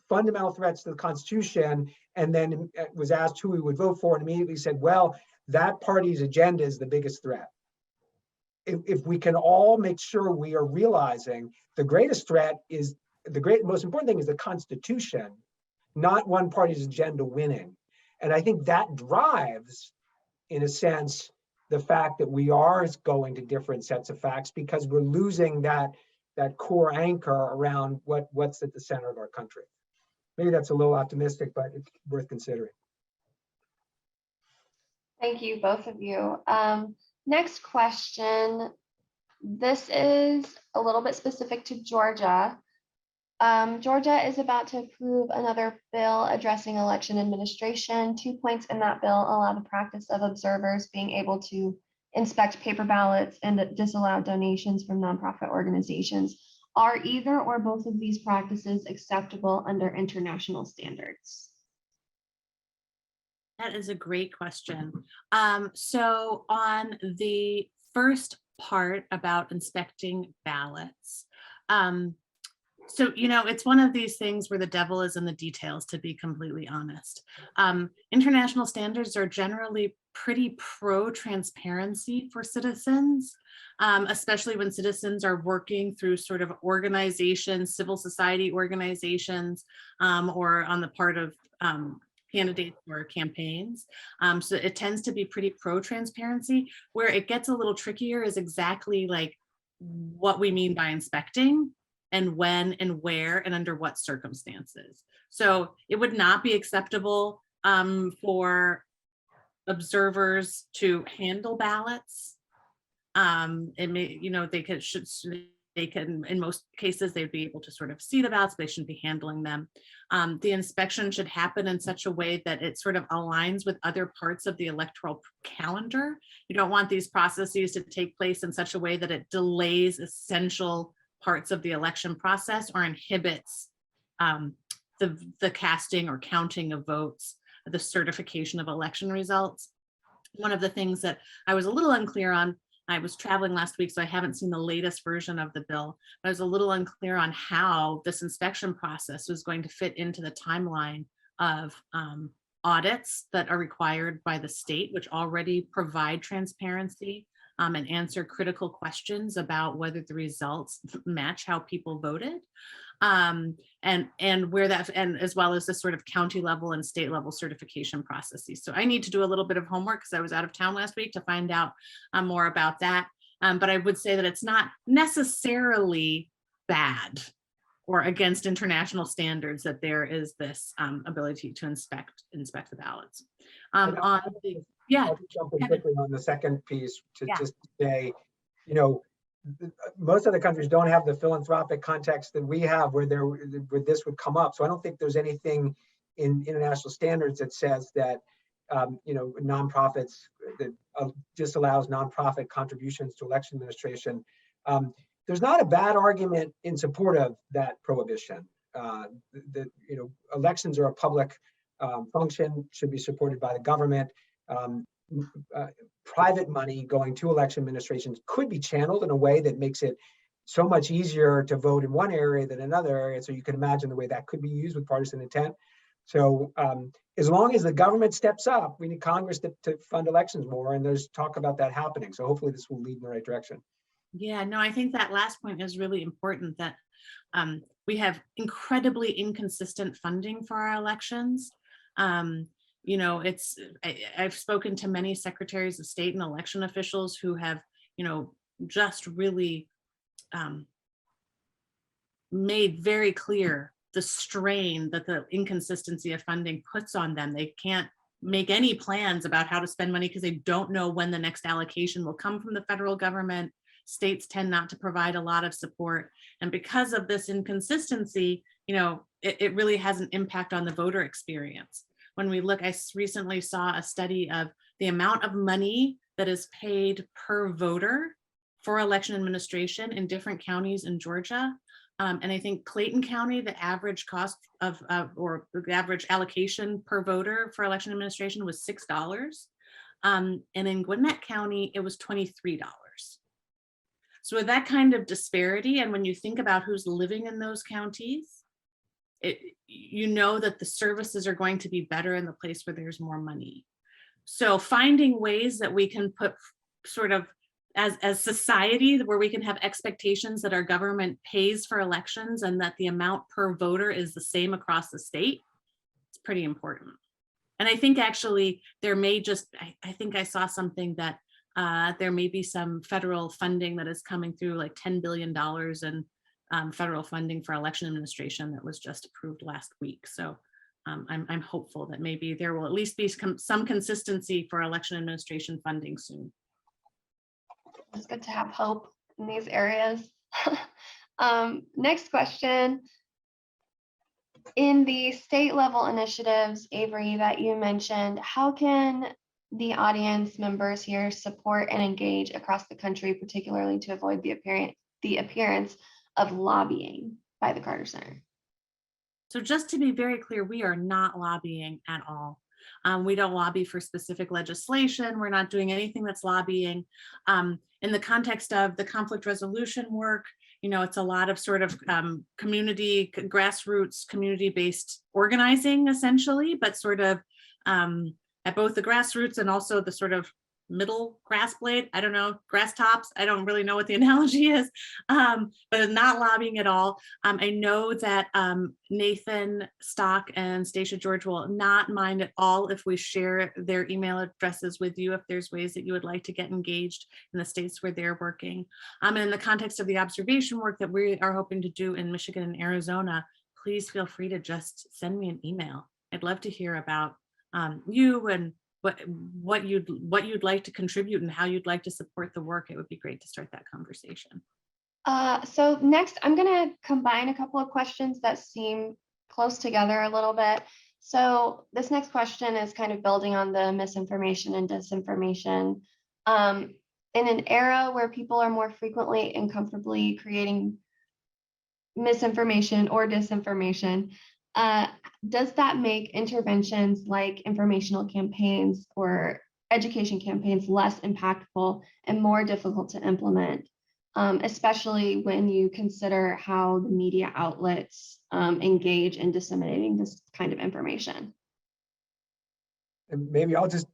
fundamental threats to the Constitution, and then was asked who he would vote for, and immediately said, well, that party's agenda is the biggest threat. If we can all make sure we are realizing the greatest threat is most important thing is the Constitution, not one party's agenda winning. And I think that drives, in a sense, the fact that we are going to different sets of facts because we're losing that core anchor around what's at the center of our country. Maybe that's a little optimistic, but it's worth considering. Thank you, both of you. Next question. This is a little bit specific to Georgia. Georgia is about to approve another bill addressing election administration. 2 points in that bill allow the practice of observers being able to inspect paper ballots and disallow donations from nonprofit organizations. Are either or both of these practices acceptable under international standards? That is a great question. So on the first part about inspecting ballots, so, it's one of these things where the devil is in the details, to be completely honest. International standards are generally pretty pro-transparency for citizens, especially when citizens are working through sort of organizations, civil society organizations, or on the part of candidates or campaigns. So it tends to be pretty pro-transparency. Where it gets a little trickier is exactly like what we mean by inspecting, and when and where and under what circumstances. So it would not be acceptable for observers to handle ballots. It may, they can, in most cases, they'd be able to sort of see the ballots, but they shouldn't be handling them. The inspection should happen in such a way that it sort of aligns with other parts of the electoral calendar. You don't want these processes to take place in such a way that it delays essential parts of the election process or inhibits the casting or counting of votes, the certification of election results. One of the things that I was a little unclear on, I was traveling last week, so I haven't seen the latest version of the bill. I was a little unclear on how this inspection process was going to fit into the timeline of audits that are required by the state, which already provide transparency and answer critical questions about whether the results match how people voted. And where that, and as well as the sort of county level and state level certification processes. So I need to do a little bit of homework because I was out of town last week to find out more about that. But I would say that it's not necessarily bad or against international standards that there is this ability to inspect the ballots. And On the, yeah, I'll jump in Kevin. quickly on the second piece to Yeah. just say, you know, most of the countries don't have the philanthropic context that we have where this would come up. So I don't think there's anything in international standards that says that, you know, nonprofits, that disallows nonprofit contributions to election administration. There's not a bad argument in support of that prohibition. You know, elections are a public function, should be supported by the government. Private money going to election administrations could be channeled in a way that makes it so much easier to vote in one area than another area. So you can imagine the way that could be used with partisan intent. So as long as the government steps up, we need Congress to fund elections more, and there's talk about that happening. So hopefully this will lead in the right direction. Yeah, no, I think that last point is really important, that we have incredibly inconsistent funding for our elections. You know, I've spoken to many secretaries of state and election officials who have, you know, just really made very clear the strain that the inconsistency of funding puts on them. They can't make any plans about how to spend money because they don't know when the next allocation will come from the federal government. States tend not to provide a lot of support. And because of this inconsistency, you know, it really has an impact on the voter experience. When we look, I recently saw a study of the amount of money that is paid per voter for election administration in different counties in Georgia. And I think Clayton County, the average cost of, or the average allocation per voter for election administration was $6. And in Gwinnett County, it was $23. So with that kind of disparity, and when you think about who's living in those counties, you know that the services are going to be better in the place where there's more money. So finding ways that we can put sort of as society, where we can have expectations that our government pays for elections and that the amount per voter is the same across the state, it's pretty important. And I think actually there may just, I think I saw something that there may be some federal funding that is coming through, like $10 billion in federal funding for election administration that was just approved last week. So I'm hopeful that maybe there will at least be some consistency for election administration funding soon. It's good to have hope in these areas. Next question. In the state level initiatives, Avery, that you mentioned, how can the audience members here support and engage across the country, particularly to avoid the appearance of lobbying by the Carter Center? So just to be very clear, we are not lobbying at all. We don't lobby for specific legislation. We're not doing anything that's lobbying. In the context of the conflict resolution work, you know, it's a lot of sort of community, grassroots, community-based organizing, essentially, but sort of at both the grassroots and also the sort of middle grass blade, I don't know, grass tops, I don't really know what the analogy is, but not lobbying at all. I know that Nathan Stock and Stacia George will not mind at all if we share their email addresses with you if there's ways that you would like to get engaged in the states where they're working. And in the context of the observation work that we are hoping to do in Michigan and Arizona, please feel free to just send me an email. I'd love to hear about you and what you'd like to contribute and how you'd like to support the work. It would be great to start that conversation. So next, I'm going to combine a couple of questions that seem close together a little bit. So this next question is kind of building on the misinformation and disinformation. In an era where people are more frequently and comfortably creating misinformation or disinformation, does that make interventions like informational campaigns or education campaigns less impactful and more difficult to implement, especially when you consider how the media outlets engage in disseminating this kind of information. And maybe I'll just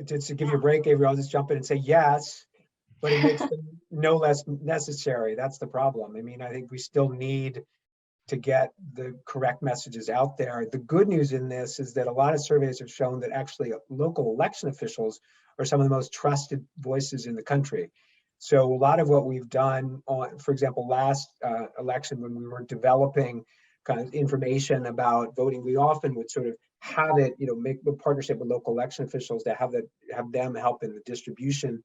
to give you a break, Avery, I'll just jump in and say yes, but it makes them no less necessary. That's the problem. I mean, I think we still need to get the correct messages out there. The good news in this is that a lot of surveys have shown that actually local election officials are some of the most trusted voices in the country. So a lot of what we've done on, for example, last election, when we were developing kind of information about voting, we often would sort of have it, make a partnership with local election officials to have them help in the distribution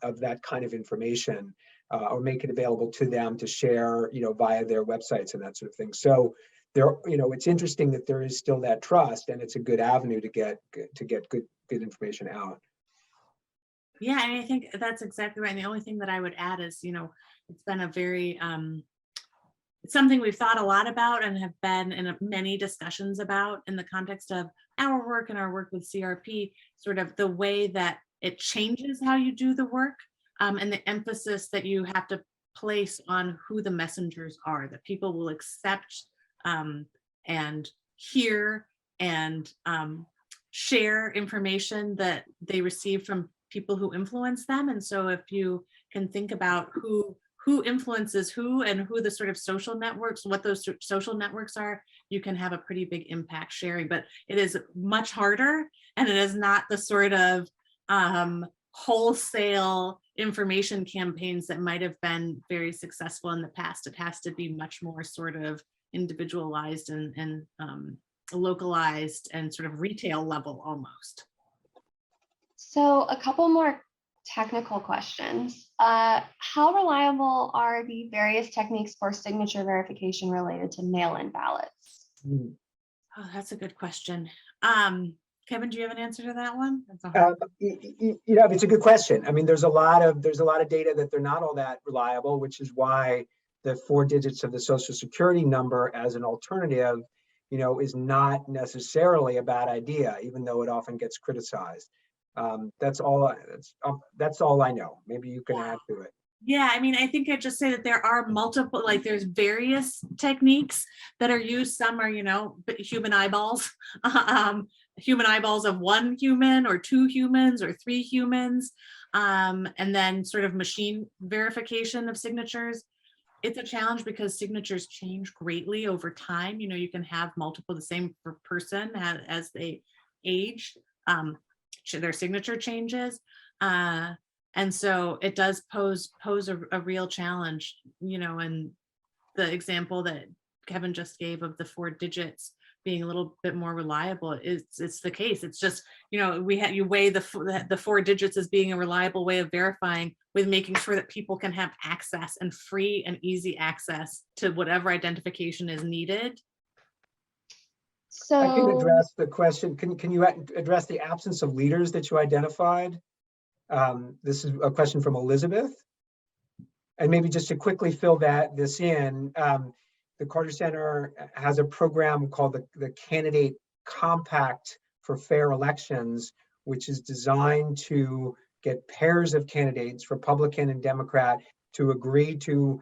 of that kind of information, or make it available to them to share, via their websites and that sort of thing. So there, it's interesting that there is still that trust, and it's a good avenue to get good information out. Yeah, and I think that's exactly right. And the only thing that I would add is, it's been a very, it's something we've thought a lot about and have been in many discussions about in the context of our work and our work with CRP, sort of the way that it changes how you do the work, and the emphasis that you have to place on who the messengers are, that people will accept and hear and share information that they receive from people who influence them. And so if you can think about who influences who and who the sort of social networks, what those social networks are, you can have a pretty big impact sharing. But it is much harder, and it is not the sort of wholesale information campaigns that might have been very successful in the past. It has to be much more sort of individualized and localized and sort of retail level almost. So a couple more technical questions. How reliable are the various techniques for signature verification related to mail-in ballots? Oh, that's a good question. Kevin, do you have an answer to that one? It's a good question. I mean, there's a lot of data that they're not all that reliable, which is why the 4 digits of the Social Security number as an alternative, is not necessarily a bad idea, even though it often gets criticized. That's all I know. Maybe you can add to it. Yeah, I mean, I think I'd just say that there are multiple, there's various techniques that are used. Some are, human eyeballs, human eyeballs of 1 human or 2 humans or 3 humans, and then sort of machine verification of signatures. It's a challenge because signatures change greatly over time. You can have multiple, the same person as they age, their signature changes. And so it does pose a real challenge, and the example that Kevin just gave of the 4 digits being a little bit more reliable, it's the case. It's just, you weigh the 4 digits as being a reliable way of verifying, with making sure that people can have access, and free and easy access, to whatever identification is needed. So I can address the question. Can you address the absence of leaders that you identified? This is a question from Elizabeth. And maybe just to quickly fill this in, the Carter Center has a program called the Candidate Compact for Fair Elections, which is designed to get pairs of candidates, Republican and Democrat, to agree to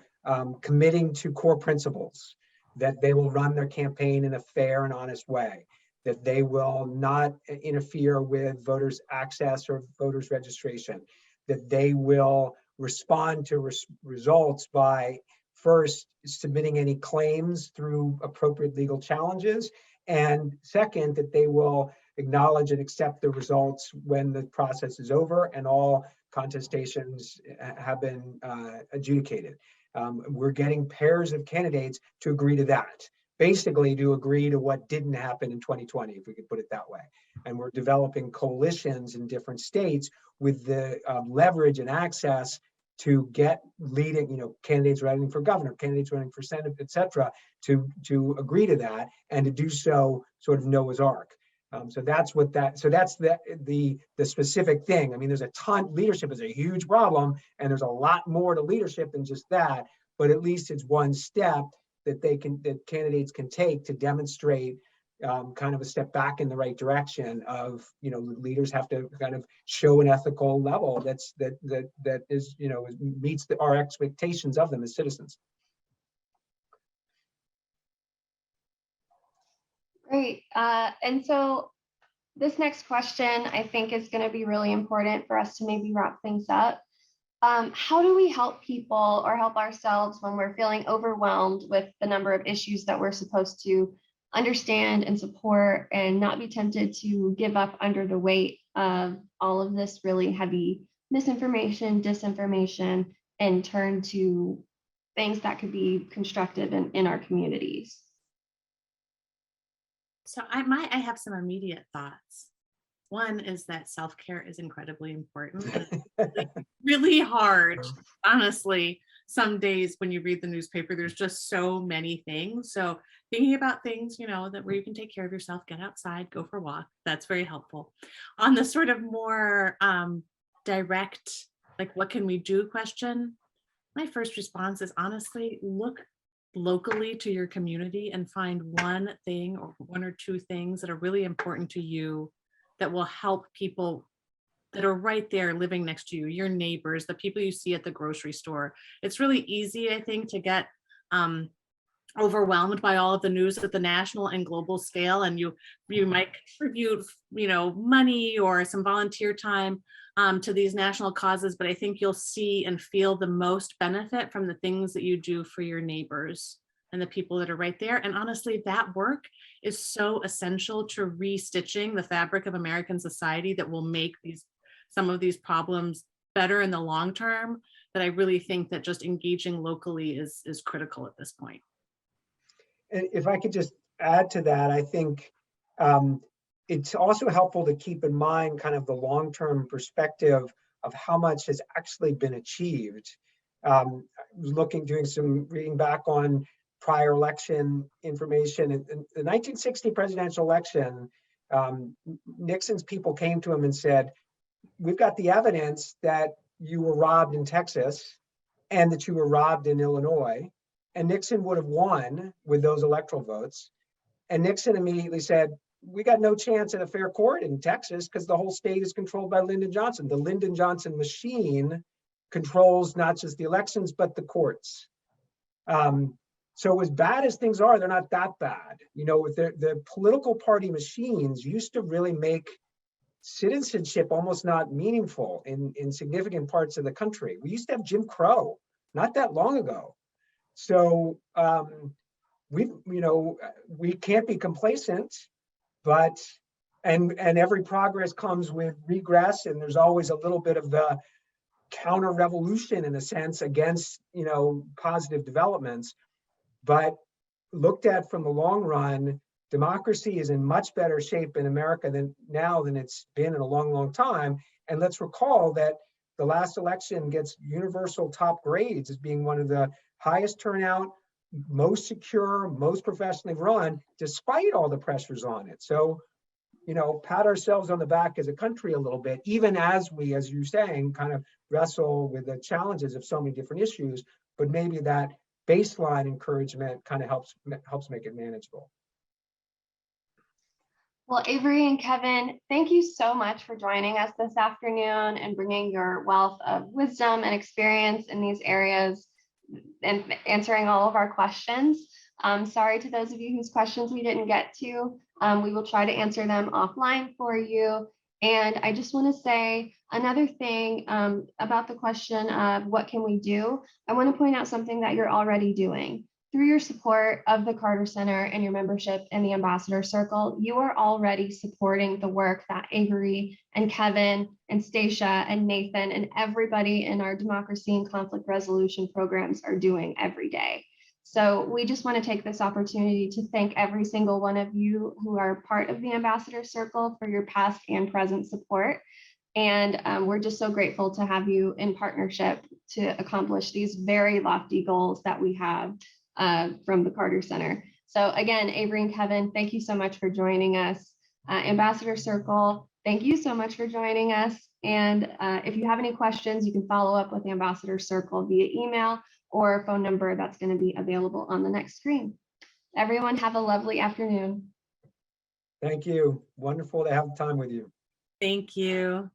committing to core principles, that they will run their campaign in a fair and honest way, that they will not interfere with voters' access or voters' registration, that they will respond to results by first submitting any claims through appropriate legal challenges, and second, that they will acknowledge and accept the results when the process is over and all contestations have been adjudicated. We're getting pairs of candidates to agree to that. Basically to agree to what didn't happen in 2020, if we could put it that way. And we're developing coalitions in different states with the leverage and access to get leading, candidates running for governor, candidates running for Senate, et cetera, to agree to that, and to do so sort of Noah's Ark. So that's the specific thing. I mean, there's a ton. Leadership is a huge problem, and there's a lot more to leadership than just that. But at least it's one step that candidates can take to demonstrate kind of a step back in the right direction of, leaders have to kind of show an ethical level that is, meets our expectations of them as citizens. Great. And so this next question, I think, is going to be really important for us to maybe wrap things up. How do we help people or help ourselves when we're feeling overwhelmed with the number of issues that we're supposed to understand and support, and not be tempted to give up under the weight of all of this really heavy misinformation, disinformation, and turn to things that could be constructive in our communities? So I have some immediate thoughts. One is that self-care is incredibly important. And it's really hard, honestly. Some days when you read the newspaper, there's just so many things. So thinking about things, that where you can take care of yourself, get outside, go for a walk, that's very helpful. On the sort of more direct, like what can we do question, my first response is honestly, look locally to your community and find one thing or one or two things that are really important to you that will help people that are right there living next to you, your neighbors, the people you see at the grocery store. It's really easy, I think, to get overwhelmed by all of the news at the national and global scale, and you might contribute, money or some volunteer time to these national causes, but I think you'll see and feel the most benefit from the things that you do for your neighbors and the people that are right there. And honestly, that work is so essential to restitching the fabric of American society that will make some of these problems better in the long term, that I really think that just engaging locally is critical at this point. And if I could just add to that, I think it's also helpful to keep in mind kind of the long-term perspective of how much has actually been achieved. I was doing some reading back on prior election information. In the 1960 presidential election, Nixon's people came to him and said, "We've got the evidence that you were robbed in Texas and that you were robbed in Illinois." And Nixon would have won with those electoral votes. And Nixon immediately said, "We got no chance at a fair court in Texas because the whole state is controlled by Lyndon Johnson. The Lyndon Johnson machine controls not just the elections, but the courts." So as bad as things are, they're not that bad. With the political party machines used to really make citizenship almost not meaningful in significant parts of the country. We used to have Jim Crow not that long ago. So we can't be complacent, but and every progress comes with regress, and there's always a little bit of the counter revolution in a sense against positive developments. But looked at from the long run, democracy is in much better shape in America than it's been in a long, long time. And let's recall that the last election gets universal top grades as being one of the highest turnout, most secure, most professionally run, despite all the pressures on it. So, pat ourselves on the back as a country a little bit, even as we, as you're saying, kind of wrestle with the challenges of so many different issues, but maybe that baseline encouragement kind of helps make it manageable. Well, Avery and Kevin, thank you so much for joining us this afternoon and bringing your wealth of wisdom and experience in these areas and answering all of our questions. Sorry to those of you whose questions we didn't get to. We will try to answer them offline for you. And I just want to say another thing about the question of what can we do. I want to point out something that you're already doing. Through your support of the Carter Center and your membership in the Ambassador Circle, you are already supporting the work that Avery and Kevin and Stacia and Nathan and everybody in our democracy and conflict resolution programs are doing every day. So we just want to take this opportunity to thank every single one of you who are part of the Ambassador Circle for your past and present support. And we're just so grateful to have you in partnership to accomplish these very lofty goals that we have from the Carter Center. So again, Avery and Kevin, thank you so much for joining us. Ambassador Circle, thank you so much for joining us. And if you have any questions, you can follow up with the Ambassador Circle via email or phone number that's going to be available on the next screen. Everyone have a lovely afternoon. Thank you. Wonderful to have time with you. Thank you.